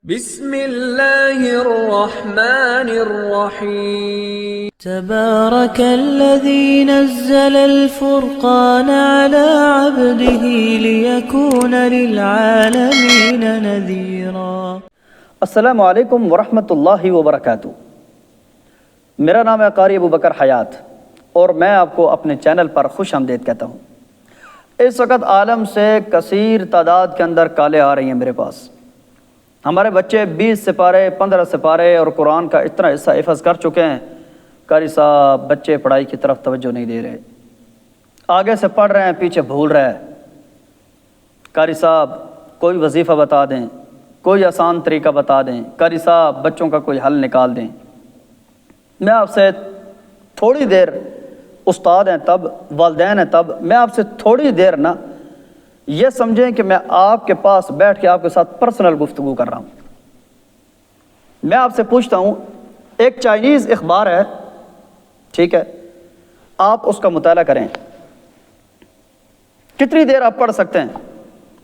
بسم اللہ الرحمن الرحیم تبارك الذي نزل الفرقان على عبده ليكون للعالمين نذيرا۔ السلام علیکم ورحمۃ اللہ وبرکاتہ۔ میرا نام ہے قاری ابو بکر حیات اور میں آپ کو اپنے چینل پر خوش آمدید کہتا ہوں۔ اس وقت عالم سے کثیر تعداد کے اندر کالیں آ رہی ہیں میرے پاس۔ ہمارے بچے 20 سپارے 15 سپارے اور قرآن کا اتنا حصہ حفظ کر چکے ہیں، قاری صاحب بچے پڑھائی کی طرف توجہ نہیں دے رہے، آگے سے پڑھ رہے ہیں پیچھے بھول رہے ہیں۔ قاری صاحب کوئی وظیفہ بتا دیں، کوئی آسان طریقہ بتا دیں، قاری صاحب بچوں کا کوئی حل نکال دیں۔ میں آپ سے تھوڑی دیر، استاد ہیں تب، والدین ہیں تب، میں آپ سے تھوڑی دیر نا یہ سمجھیں کہ میں آپ کے پاس بیٹھ کے آپ کے ساتھ پرسنل گفتگو کر رہا ہوں۔ میں آپ سے پوچھتا ہوں، ایک چائنیز اخبار ہے، ٹھیک ہے، آپ اس کا مطالعہ کریں، کتنی دیر آپ پڑھ سکتے ہیں؟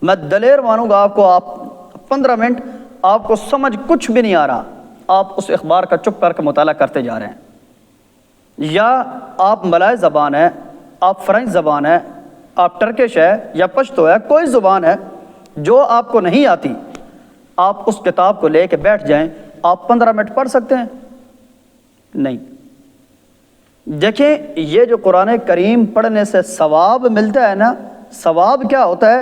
میں دلیر مانوں گا آپ کو، آپ 15 منٹ آپ کو سمجھ کچھ بھی نہیں آ رہا، آپ اس اخبار کا چپ کر کے مطالعہ کرتے جا رہے ہیں۔ یا آپ ملائی زبان ہے، آپ فرنچ زبان ہے، آپ ٹرکش ہے یا پشتو ہے، کوئی زبان ہے جو آپ کو نہیں آتی، آپ اس کتاب کو لے کے بیٹھ جائیں، آپ 15 منٹ پڑھ سکتے ہیں؟ نہیں۔ دیکھیں، یہ جو قرآن کریم پڑھنے سے ثواب ملتا ہے نا، ثواب کیا ہوتا ہے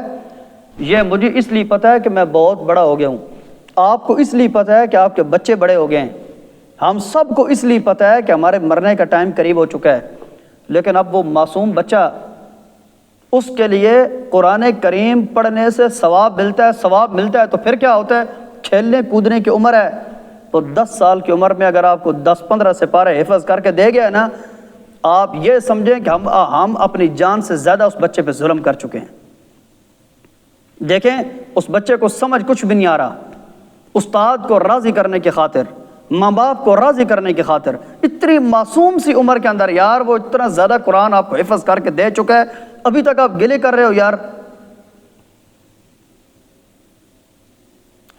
یہ مجھے اس لیے پتہ ہے کہ میں بہت بڑا ہو گیا ہوں، آپ کو اس لیے پتہ ہے کہ آپ کے بچے بڑے ہو گئے ہیں، ہم سب کو اس لیے پتہ ہے کہ ہمارے مرنے کا ٹائم قریب ہو چکا ہے، لیکن اب وہ معصوم بچہ، اس کے لیے قرآن کریم پڑھنے سے ثواب ملتا ہے، ثواب ملتا ہے تو پھر کیا ہوتا ہے؟ کھیلنے کودنے کی عمر ہے، تو 10 سال کی عمر میں اگر آپ کو 10-15 سپارے حفظ کر کے دے گیا نا، آپ یہ سمجھیں کہ ہم اپنی جان سے زیادہ اس بچے پہ ظلم کر چکے ہیں۔ دیکھیں، اس بچے کو سمجھ کچھ بھی نہیں آ رہا، استاد کو راضی کرنے کی خاطر، ماں باپ کو راضی کرنے کی خاطر، اتنی معصوم سی عمر کے اندر یار وہ اتنا زیادہ قرآن آپ کو حفظ کر کے دے چکا ہے، ابھی تک آپ گلے کر رہے ہو یار،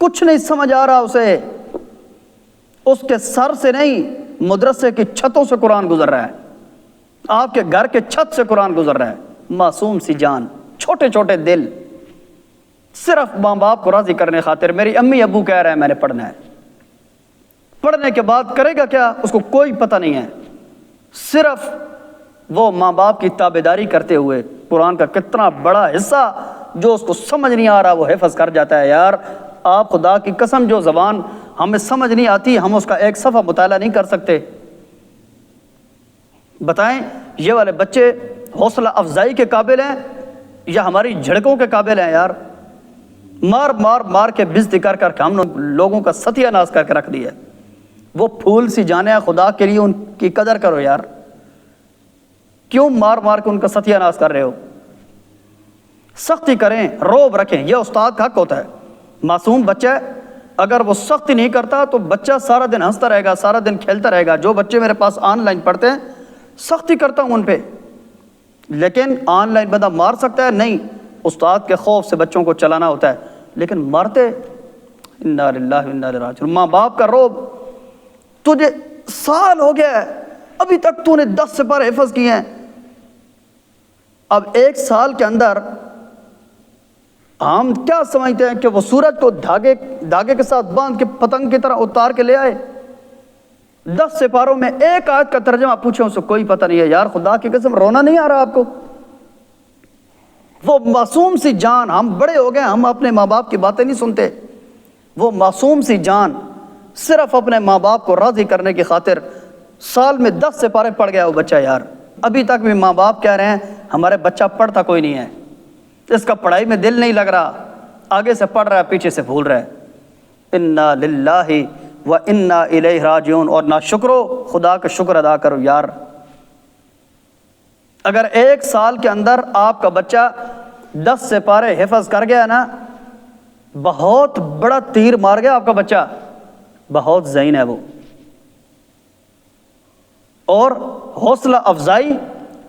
کچھ نہیں سمجھ آ رہا اسے، اس کے سر سے نہیں مدرسے کی چھتوں سے قرآن گزر رہا ہے، آپ کے گھر کے چھت سے قرآن گزر رہا ہے۔ معصوم سی جان، چھوٹے چھوٹے دل، صرف ماں باپ کو راضی کرنے خاطر میری امی ابو کہہ رہے ہیں میں نے پڑھنا ہے، پڑھنے کے بعد کرے گا کیا اس کو کوئی پتہ نہیں ہے، صرف وہ ماں باپ کی تابعداری کرتے ہوئے قرآن کا کتنا بڑا حصہ جو اس کو سمجھ نہیں آ رہا وہ حفظ کر جاتا ہے۔ یار آپ خدا کی قسم، جو زبان ہمیں سمجھ نہیں آتی ہم اس کا ایک صفحہ مطالعہ نہیں کر سکتے۔ بتائیں یہ والے بچے حوصلہ افزائی کے قابل ہیں یا ہماری جھڑکوں کے قابل ہیں؟ یار مار مار مار کے بزتی کر کر کے ہم لوگوں کا ستیہ ناش کر کے رکھ دیا ہے۔ وہ پھول سی جانے ہیں، خدا کے لیے ان کی قدر کرو یار، کیوں مار مار کے ان کا ستیہ ناش کر رہے ہو؟ سختی کریں، روب رکھیں، یہ استاد کا حق ہوتا ہے۔ معصوم بچہ اگر وہ سختی نہیں کرتا تو بچہ سارا دن ہنستا رہے گا، سارا دن کھیلتا رہے گا۔ جو بچے میرے پاس آن لائن پڑھتے ہیں سختی کرتا ہوں ان پہ، لیکن آن لائن بندہ مار سکتا ہے؟ نہیں، استاد کے خوف سے بچوں کو چلانا ہوتا ہے، لیکن مارتے انا للہ و انا الیہ راجعون۔ ماں باپ کا روب، تجھے سال ہو گیا ہے ابھی تک تو نے 10 سپارے حفظ کیے ہیں، اب 1 سال کے اندر ہم کیا سمجھتے ہیں کہ وہ سورج کو دھاگے کے ساتھ باندھ کے پتنگ کی طرح اتار کے لے آئے؟ 10 سپاروں میں ایک آیت کا ترجمہ پوچھیں اسے کوئی پتہ نہیں ہے۔ یار خدا کی قسم رونا نہیں آ رہا آپ کو؟ وہ معصوم سی جان، ہم بڑے ہو گئے، ہم اپنے ماں باپ کی باتیں نہیں سنتے، وہ معصوم سی جان صرف اپنے ماں باپ کو راضی کرنے کی خاطر سال میں 10 سپارے پڑھ گیا وہ بچہ۔ یار ابھی تک بھی ماں باپ کہہ رہے ہیں ہمارے بچہ پڑھتا کوئی نہیں ہے، اس کا پڑھائی میں دل نہیں لگ رہا، آگے سے پڑھ رہا ہے پیچھے سے بھول رہا ہے۔ انا للہ و انا الیہ راجعون۔ اور نہ شکرو، خدا کا شکر ادا کرو یار۔ اگر 1 سال کے اندر آپ کا بچہ 10 سپارے حفظ کر گیا نا، بہت بڑا تیر مار گیا آپ کا بچہ، بہت ذہین ہے وہ۔ اور حوصلہ افزائی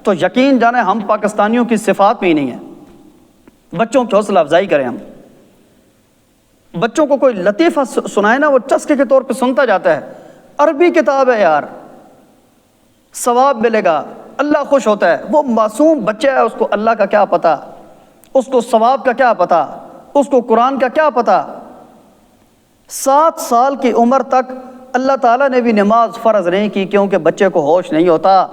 تو یقین جانے ہم پاکستانیوں کی صفات میں ہی نہیں ہے، بچوں کی حوصلہ افزائی کریں ہم۔ بچوں کو کوئی لطیفہ سنائے نا، وہ چسکے کے طور پہ سنتا جاتا ہے. عربی کتاب ہے یار، ثواب ملے گا، اللہ خوش ہوتا ہے. وہ معصوم بچہ ہے، اس کو اللہ کا کیا پتہ، اس کو ثواب کا کیا پتہ، اس کو قرآن کا کیا پتہ. 7 سال کی عمر تک اللہ تعالیٰ نے بھی نماز فرض نہیں کی کیونکہ بچے کو ہوش نہیں ہوتا،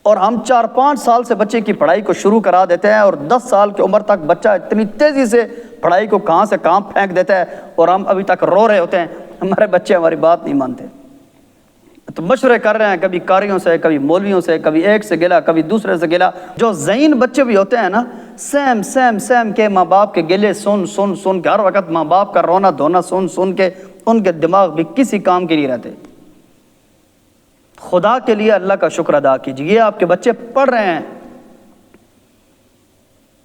اور ہم 4-5 سال سے بچے کی پڑھائی کو شروع کرا دیتے ہیں، اور 10 سال کی عمر تک بچہ اتنی تیزی سے پڑھائی کو کہاں سے کہاں پھینک دیتا ہے، اور ہم ابھی تک رو رہے ہوتے ہیں ہمارے بچے ہماری بات نہیں مانتے. تو مشورے کر رہے ہیں کبھی قاریوں سے، کبھی مولویوں سے، کبھی ایک سے گلا کبھی دوسرے سے گلا. جو ذہین بچے بھی ہوتے ہیں نا، سیم کے ماں باپ کے گلے سن کے، ہر وقت ماں باپ کا رونا دھونا سن کے، ان کے دماغ بھی کسی کام کے نہیں رہتے. خدا کے لیے اللہ کا شکر ادا کیجیے، یہ آپ کے بچے پڑھ رہے ہیں.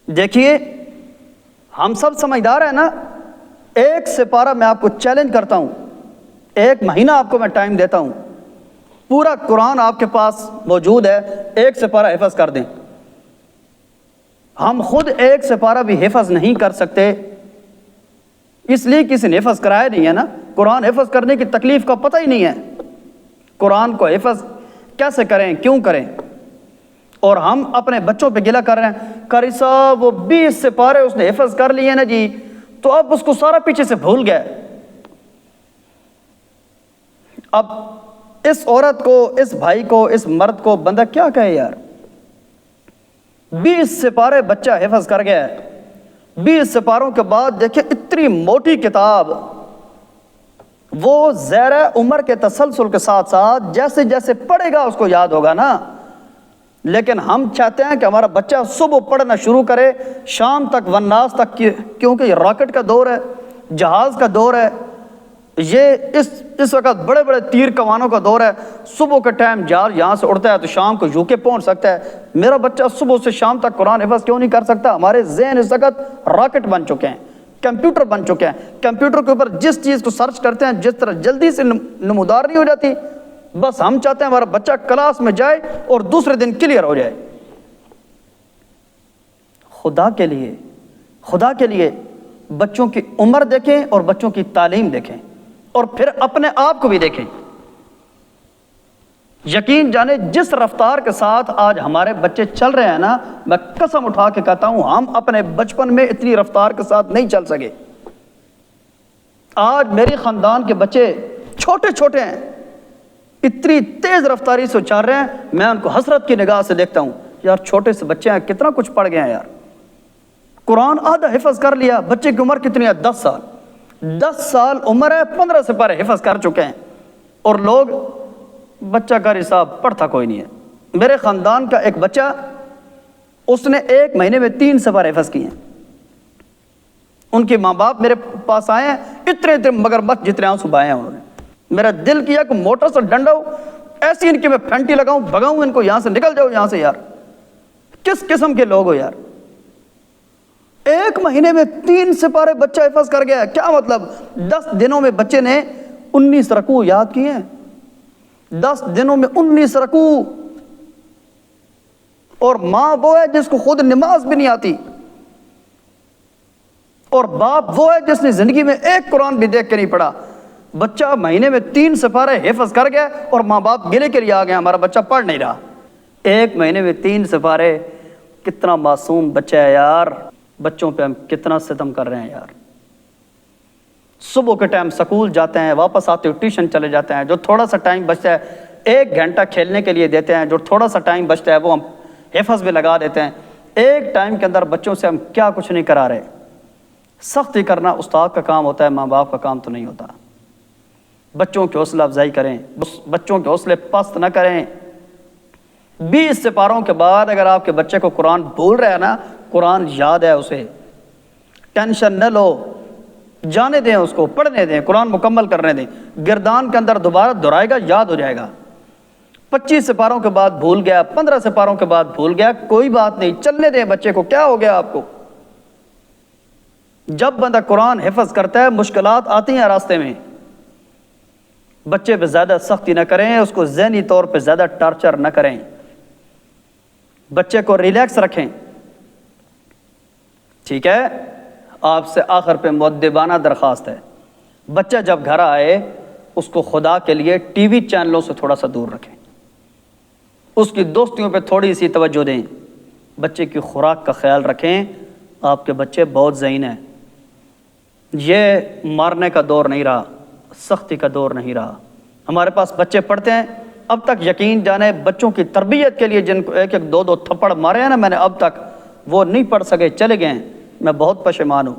دیکھیے ہم سب سمجھدار ہیں نا. 1 سپارہ میں آپ کو چیلنج کرتا ہوں، 1 مہینہ آپ کو میں ٹائم دیتا ہوں، پورا قرآن آپ کے پاس موجود ہے، 1 سپارہ حفظ کر دیں. ہم خود 1 سپارہ بھی حفظ نہیں کر سکتے، اس لیے کسی نے حفظ کرایا نہیں ہے نا. قرآن حفظ کرنے کی تکلیف کا پتہ ہی نہیں ہے، قرآن کو حفظ کیسے کریں، کیوں کریں. اور ہم اپنے بچوں پہ گلہ کر رہے ہیں، قاری صاحب وہ 20 سپارے اس نے حفظ کر لیے نا جی، تو اب اس کو سارا پیچھے سے بھول گئے. اب اس عورت کو، اس بھائی کو، اس مرد کو بندہ کیا کہے یار. 20 سپارے بچہ حفظ کر گیا. 20 سپاروں کے بعد دیکھیں اتنی موٹی کتاب، وہ زیر عمر کے تسلسل کے ساتھ ساتھ جیسے جیسے پڑھے گا اس کو یاد ہوگا نا. لیکن ہم چاہتے ہیں کہ ہمارا بچہ صبح پڑھنا شروع کرے شام تک والناس تک، کیونکہ یہ راکٹ کا دور ہے، جہاز کا دور ہے، یہ اس وقت بڑے بڑے تیر کمانوں کا دور ہے. صبح کے ٹائم جہاز یہاں سے اڑتا ہے تو شام کو UK پہنچ سکتا ہے. میرا بچہ صبح سے شام تک قرآن حفظ کیوں نہیں کر سکتا؟ ہمارے ذہن اس وقت راکٹ بن چکے ہیں، کمپیوٹر بن چکے ہیں. کمپیوٹر کے اوپر جس چیز کو سرچ کرتے ہیں جس طرح جلدی سے نمودار نہیں ہو جاتی. بس ہم چاہتے ہیں ہمارا بچہ کلاس میں جائے اور دوسرے دن کلیئر ہو جائے. خدا کے لیے بچوں کی عمر دیکھیں اور بچوں کی تعلیم دیکھیں، اور پھر اپنے آپ کو بھی دیکھیں. یقین جانے جس رفتار کے ساتھ آج ہمارے بچے چل رہے ہیں نا، میں قسم اٹھا کے کہتا ہوں ہم اپنے بچپن میں اتنی رفتار کے ساتھ نہیں چل سکے. آج میری خاندان کے بچے چھوٹے ہیں، اتنی تیز رفتاری سے چل رہے ہیں، میں ان کو حسرت کی نگاہ سے دیکھتا ہوں. یار چھوٹے سے بچے ہیں، کتنا کچھ پڑھ گئے ہیں یار. قرآن آدھا حفظ کر لیا. بچے کی عمر کتنی ہے؟ 10 سال عمر ہے، 15 سپارے حفظ کر چکے ہیں. اور لوگ بچہ قاری صاحب پڑھتا کوئی نہیں ہے. میرے خاندان کا ایک بچہ، اس نے 1 مہینے میں 3 سپارے حفظ کیے ہیں. ان کے ماں باپ میرے پاس آئے ہیں، اتنے مگر مت جتنے آنسو بہائے ہیں انہوں نے. میرا دل کیا کہ موٹر سے ڈنڈا ہو ایسی ان کی میں پھنٹی لگاؤں، بھگاؤں ان کو یہاں سے، نکل جاؤ یہاں سے. یار کس قسم کے لوگ ہو یار. 1 مہینے میں 3 سپارے بچہ حفظ کر گیا. کیا مطلب؟ 10 دنوں میں بچے نے 19 رکوع یاد کیے ہیں. 10 دنوں میں 19 رکوع. اور ماں وہ ہے جس کو خود نماز بھی نہیں آتی، اور باپ وہ ہے جس نے زندگی میں 1 قرآن بھی دیکھ کے نہیں پڑھا. بچہ مہینے میں 3 سپارے حفظ کر گیا اور ماں باپ گلے کے لیے آ گئے ہمارا بچہ پڑھ نہیں رہا. 1 مہینے میں 3 سپارے. کتنا معصوم بچہ ہے یار. بچوں پہ ہم کتنا ستم کر رہے ہیں یار. صبح کے ٹائم سکول جاتے ہیں، واپس آتے ہوئے ٹیوشن چلے جاتے ہیں. جو تھوڑا سا ٹائم بچتا ہے 1 گھنٹہ کھیلنے کے لیے دیتے ہیں، جو تھوڑا سا ٹائم بچتا ہے وہ ہم حفظ میں لگا دیتے ہیں. ایک ٹائم کے اندر بچوں سے ہم کیا کچھ نہیں کرا رہے. سختی کرنا استاد کا کام ہوتا ہے، ماں باپ کا کام تو نہیں ہوتا. بچوں کی حوصلہ افزائی کریں، بچوں کے حوصلے پست نہ کریں. 20 سپاروں کے بعد اگر آپ کے بچے کو قرآن بھول رہا ہے نا، قرآن یاد ہے اسے، ٹینشن نہ لو، جانے دیں اس کو، پڑھنے دیں، قرآن مکمل کرنے دیں. گردان کے اندر دوبارہ دہرائے گا، یاد ہو جائے گا. 25 سپاروں کے بعد بھول گیا، 15 سپاروں کے بعد بھول گیا، کوئی بات نہیں، چلنے دیں بچے کو. کیا ہو گیا آپ کو؟ جب بندہ قرآن حفظ کرتا ہے مشکلات آتی ہیں راستے میں. بچے پہ زیادہ سختی نہ کریں، اس کو ذہنی طور پہ زیادہ ٹارچر نہ کریں. بچے کو ریلیکس رکھیں. ٹھیک ہے، آپ سے آخر پہ مؤدبانہ درخواست ہے، بچہ جب گھر آئے اس کو خدا کے لیے ٹی وی چینلوں سے تھوڑا سا دور رکھیں، اس کی دوستیوں پہ تھوڑی سی توجہ دیں، بچے کی خوراک کا خیال رکھیں۔ آپ کے بچے بہت ذہین ہیں، یہ مارنے کا دور نہیں رہا، سختی کا دور نہیں رہا۔ ہمارے پاس بچے پڑھتے ہیں، اب تک یقین جانے بچوں کی تربیت کے لیے جن کو ایک ایک دو دو تھپڑ مارے ہیں نا میں نے، اب تک وہ نہیں پڑھ سکے، چلے گئے ہیں، میں بہت پشیمان ہوں۔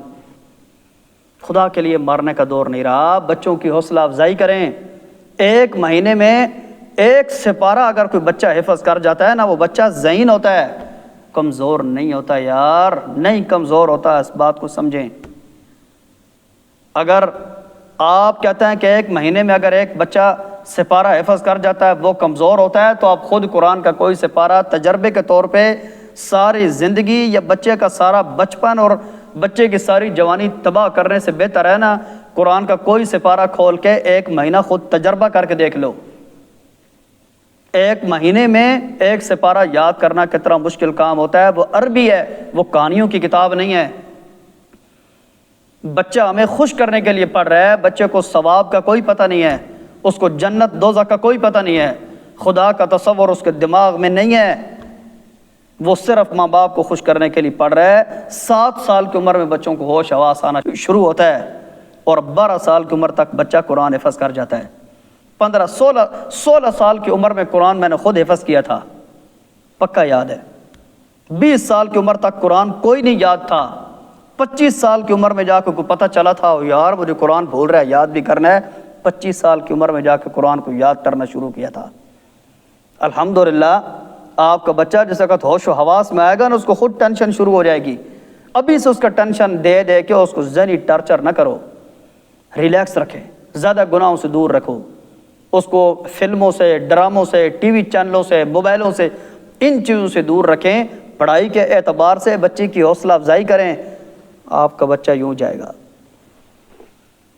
خدا کے لیے مارنے کا دور نہیں رہا، بچوں کی حوصلہ افزائی کریں۔ ایک مہینے میں ایک سپارہ اگر کوئی بچہ حفظ کر جاتا ہے نا، وہ بچہ ذہین ہوتا ہے، کمزور نہیں ہوتا یار، نہیں کمزور ہوتا، اس بات کو سمجھیں۔ اگر آپ کہتے ہیں کہ ایک مہینے میں اگر ایک بچہ سپارہ حفظ کر جاتا ہے وہ کمزور ہوتا ہے، تو آپ خود قرآن کا کوئی سپارہ تجربے کے طور پہ ساری زندگی یا بچے کا سارا بچپن اور بچے کی ساری جوانی تباہ کرنے سے بہتر ہے نا قرآن کا کوئی سپارہ کھول کے ایک مہینہ خود تجربہ کر کے دیکھ لو۔ ایک مہینے میں ایک سپارہ یاد کرنا کتنا مشکل کام ہوتا ہے، وہ عربی ہے، وہ کہانیوں کی کتاب نہیں ہے۔ بچہ ہمیں خوش کرنے کے لیے پڑھ رہا ہے، بچے کو ثواب کا کوئی پتہ نہیں ہے، اس کو جنت دوزخ کا کوئی پتہ نہیں ہے، خدا کا تصور اس کے دماغ میں نہیں ہے، وہ صرف ماں باپ کو خوش کرنے کے لیے پڑھ رہا ہے۔ 7 سال کی عمر میں بچوں کو ہوش حواس آنا شروع ہوتا ہے اور 12 سال کی عمر تک بچہ قرآن حفظ کر جاتا ہے۔ 16 سال کی عمر میں قرآن میں نے خود حفظ کیا تھا، پکا یاد ہے۔ 20 سال کی عمر تک قرآن کوئی نہیں یاد تھا، 25 سال کی عمر میں جا کے کوئی پتہ چلا تھا یار مجھے قرآن بھول رہا ہے، یاد بھی کرنا ہے۔ 25 سال کی عمر میں جا کے قرآن کو یاد کرنا شروع کیا تھا۔ الحمدللہ آپ کا بچہ جس وقت ہوش و حواس میں آئے گا نا اس کو خود ٹینشن شروع ہو جائے گی، ابھی سے اس کا ٹینشن دے دے کے اس کو ذہنی ٹارچر نہ کرو، ریلیکس رکھیں، زیادہ گناہوں سے دور رکھو، اس کو فلموں سے، ڈراموں سے، ٹی وی چینلوں سے، موبائلوں سے، ان چیزوں سے دور رکھیں۔ پڑھائی کے اعتبار سے بچے کی حوصلہ افزائی کریں، آپ کا بچہ یوں جائے گا۔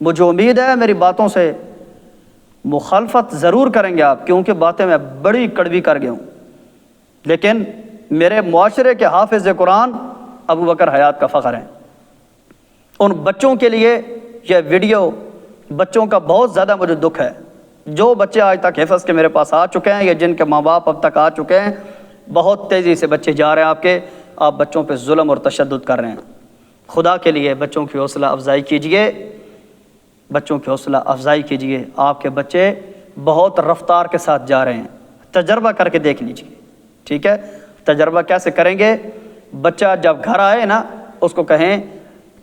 مجھے امید ہے میری باتوں سے مخالفت ضرور کریں گے آپ، کیونکہ باتیں میں بڑی کڑوی کر گیا ہوں، لیکن میرے معاشرے کے حافظ قرآن ابو بکر حیات کا فخر ہیں۔ ان بچوں کے لیے یہ ویڈیو، بچوں کا بہت زیادہ مجھے دکھ ہے، جو بچے آج تک حفظ کے میرے پاس آ چکے ہیں یا جن کے ماں باپ اب تک آ چکے ہیں، بہت تیزی سے بچے جا رہے ہیں آپ بچوں پہ ظلم اور تشدد کر رہے ہیں۔ خدا کے لیے بچوں کی حوصلہ افزائی کیجئے، بچوں کی حوصلہ افزائی کیجئے۔ آپ کے بچے بہت رفتار کے ساتھ جا رہے ہیں، تجربہ کر کے دیکھ لیجئے، ٹھیک ہے؟ تجربہ کیسے کریں گے؟ بچہ جب گھر آئے نا اس کو کہیں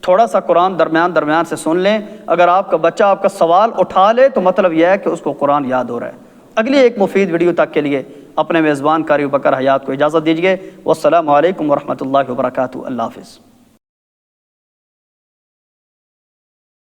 تھوڑا سا قرآن درمیان سے سن لیں، اگر آپ کا بچہ آپ کا سوال اٹھا لے تو مطلب یہ ہے کہ اس کو قرآن یاد ہو رہا ہے۔ اگلی ایک مفید ویڈیو تک کے لیے اپنے میزبان قاری بکر حیات کو اجازت دیجیے۔ والسلام علیکم ورحمۃ اللہ وبرکاتہ۔ اللہ حافظ۔